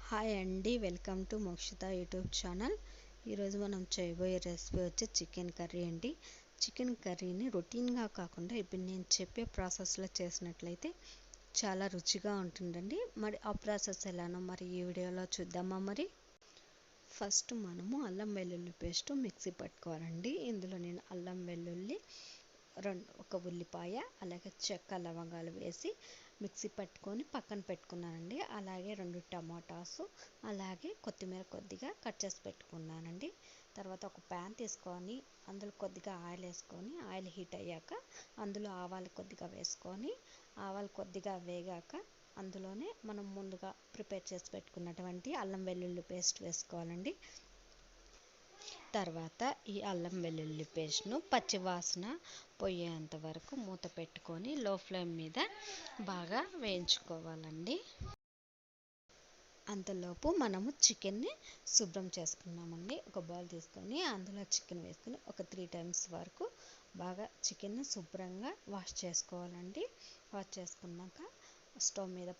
Hi అండి, welcome to Mokshita YouTube channel. ఈరోజు మనం చేయబోయే రెసిపీ వచ్చి చికెన్ కర్రీ అండి. చికెన్ కర్రీని రొటీన్గా కాకుండా ఇప్పుడు నేను చెప్పే ప్రాసెస్లో చేసినట్లయితే చాలా రుచిగా ఉంటుందండి. మరి ఆ ప్రాసెస్ ఎలానో మరి ఈ వీడియోలో చూద్దామా. మరి ఫస్ట్ మనము అల్లం వెల్లుల్లి పేస్ట్ మిక్సీ పట్టుకోవాలండి. ఇందులో నేను అల్లం వెల్లుల్లి ఒక ఉల్లిపాయ అలాగే చెక్క లవంగాలు వేసి మిక్సీ పట్టుకొని పక్కన పెట్టుకున్నానండి. అలాగే 2 టమాటాసు అలాగే కొత్తిమీర కొద్దిగా కట్ చేసి పెట్టుకున్నానండి. తర్వాత ఒక ప్యాన్ తీసుకొని అందులో కొద్దిగా ఆయిల్ వేసుకొని ఆయిల్ హీట్ అయ్యాక అందులో ఆవాలు కొద్దిగా వేసుకొని ఆవాలు కొద్దిగా వేగాక అందులోనే మనం ముందుగా ప్రిపేర్ చేసి పెట్టుకున్నటువంటి అల్లం వెల్లుల్లి పేస్ట్ వేసుకోవాలండి. తర్వాత ఈ అల్లం వెల్లుల్లి పేస్ట్ను పచ్చివాసన పోయేంత వరకు మూత పెట్టుకొని లో ఫ్లేమ్ మీద బాగా వేయించుకోవాలండి. అంతలోపు మనము చికెన్ని శుభ్రం చేసుకున్నామండి. ఒక బౌల్ తీసుకొని అందులో చికెన్ వేసుకొని ఒక 3 టైమ్స్ వరకు బాగా చికెన్ని శుభ్రంగా వాష్ చేసుకోవాలండి. వాష్ చేసుకున్నాక స్టవ్ మీద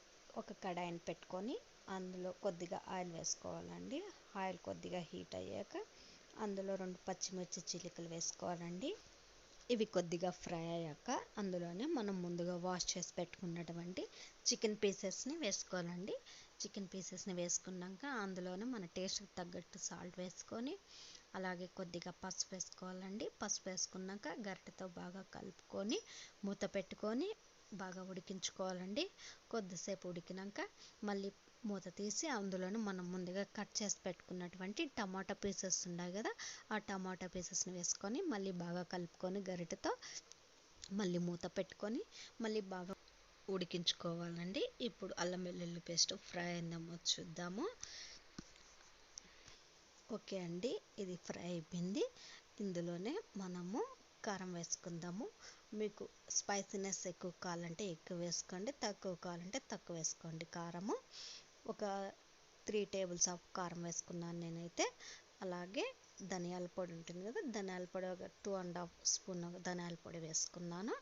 ఒక కడాయిని పెట్టుకొని అందులో కొద్దిగా ఆయిల్ వేసుకోవాలండి. ఆయిల్ కొద్దిగా హీట్ అయ్యాక అందులో 2 పచ్చిమిర్చి చీలికలు వేసుకోవాలండి. ఇవి కొద్దిగా ఫ్రై అయ్యాక అందులోనే మనం ముందుగా వాష్ చేసి పెట్టుకున్నటువంటి చికెన్ పీసెస్ని వేసుకోవాలండి. చికెన్ పీసెస్ని వేసుకున్నాక అందులోనే మన టేస్ట్కి తగ్గట్టు సాల్ట్ వేసుకొని అలాగే కొద్దిగా పసుపు వేసుకోవాలండి. పసుపు వేసుకున్నాక గరిటెతో బాగా కలుపుకొని మూత పెట్టుకొని బాగా ఉడికించుకోవాలండి. కొద్దిసేపు ఉడికినాక మళ్ళీ మూత తీసి అందులోనే మనం ముందుగా కట్ చేసి పెట్టుకున్నటువంటి టమాటా పీసెస్ ఉన్నాయి కదా, ఆ టమాటా పీసెస్ని వేసుకొని మళ్ళీ బాగా కలుపుకొని గరిటెతో మళ్ళీ మూత పెట్టుకొని మళ్ళీ బాగా ఉడికించుకోవాలండి. ఇప్పుడు అల్లం వెల్లుల్లి పేస్ట్ ఫ్రై అయిందేమో చూద్దాము. ఓకే అండి, ఇది ఫ్రై అయిపోయింది. ఇందులోనే మనము కారం వేసుకుందాము. మీకు స్పైసీనెస్ ఎక్కువ కావాలంటే ఎక్కువ వేసుకోండి, తక్కువ కావాలంటే తక్కువ వేసుకోండి. కారము ఒక 3 టేబుల్స్ ఆఫ్ కారం వేసుకున్నాను నేనైతే. అలాగే ధనియాల పొడి ఉంటుంది కదా, ధనియాల పొడి ఒక 2.5 స్పూన్ ధనియాల పొడి వేసుకున్నాను.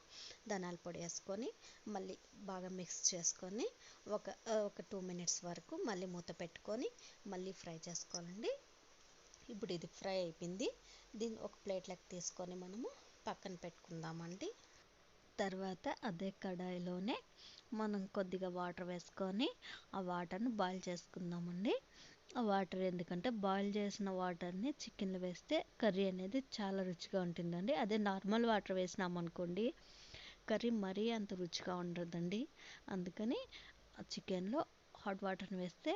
ధనియాల పొడి వేసుకొని మళ్ళీ బాగా మిక్స్ చేసుకొని ఒక 2 మినిట్స్ వరకు మళ్ళీ మూత పెట్టుకొని మళ్ళీ ఫ్రై చేసుకోవాలండి. ఇప్పుడు ఇది ఫ్రై అయిపోయింది. దీన్ని ఒక ప్లేట్లోకి తీసుకొని మనము పక్కన పెట్టుకుందామండి. తర్వాత అదే కడాయిలోనే మనం కొద్దిగా వాటర్ వేసుకొని ఆ వాటర్ని బాయిల్ చేసుకుందామండి. ఆ వాటర్ ఎందుకంటే బాయిల్ చేసిన వాటర్ని చికెన్లో వేస్తే కర్రీ అనేది చాలా రుచిగా ఉంటుందండి. అదే నార్మల్ వాటర్ వేసినామనుకోండి కర్రీ మరీ అంత రుచిగా ఉండదండి. అందుకని చికెన్లో హాట్ వాటర్ని వేస్తే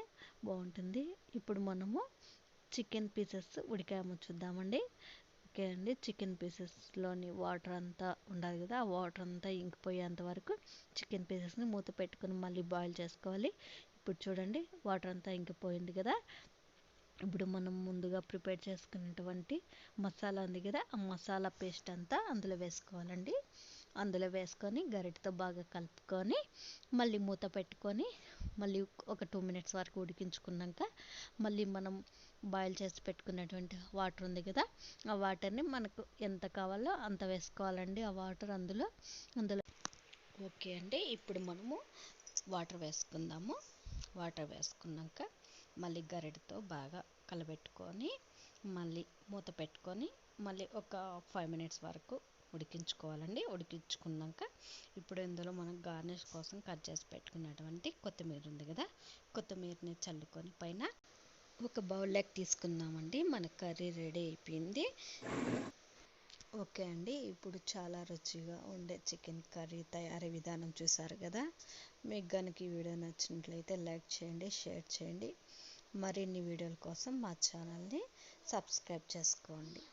బాగుంటుంది. ఇప్పుడు మనము చికెన్ పీసెస్ ఉడికామో చూద్దామండి. ఓకే అండి, చికెన్ పీసెస్లోని వాటర్ అంతా ఉండాలి కదా, ఆ వాటర్ అంతా ఇంకిపోయేంత వరకు చికెన్ పీసెస్ని మూత పెట్టుకొని మళ్ళీ బాయిల్ చేసుకోవాలి. ఇప్పుడు చూడండి వాటర్ అంతా ఇంకిపోయింది కదా. ఇప్పుడు మనం ముందుగా ప్రిపేర్ చేసుకున్నటువంటి మసాలా ఉంది కదా, ఆ మసాలా పేస్ట్ అంతా అందులో వేసుకోవాలండి. అందులో వేసుకొని గరిటెతో బాగా కలుపుకొని మళ్ళీ మూత పెట్టుకొని మళ్ళీ ఒక 2 మినిట్స్ వరకు ఉడికించుకున్నాక మళ్ళీ మనం బాయిల్ చేసి పెట్టుకున్నటువంటి వాటర్ ఉంది కదా, ఆ వాటర్ని మనకు ఎంత కావాలో అంత వేసుకోవాలండి. ఆ వాటర్ అందులో ఓకే అండి, ఇప్పుడు మనము వాటర్ వేసుకుందాము. వాటర్ వేసుకున్నాక మళ్ళీ గరిటెతో బాగా కలబెట్టుకొని మళ్ళీ మూత పెట్టుకొని మళ్ళీ ఒక 5 మినిట్స్ వరకు ఉడికించుకోవాలండి. ఉడికించుకున్నాక ఇప్పుడు ఇందులో మనం గార్నిష్ కోసం కట్ చేసి పెట్టుకున్నటువంటి కొత్తిమీర ఉంది కదా, కొత్తిమీరని చల్లుకొని పైన ఒక బౌల్లోకి తీసుకుందామండి. మన కర్రీ రెడీ అయిపోయింది. ఓకే అండి, ఇప్పుడు చాలా రుచిగా ఉండే చికెన్ కర్రీ తయారీ విధానం చూసారు కదా. మీకు కనుక ఈ వీడియో నచ్చినట్లయితే లైక్ చేయండి, షేర్ చేయండి. మరిన్ని వీడియోల కోసం మా ఛానల్ని సబ్స్క్రైబ్ చేసుకోండి.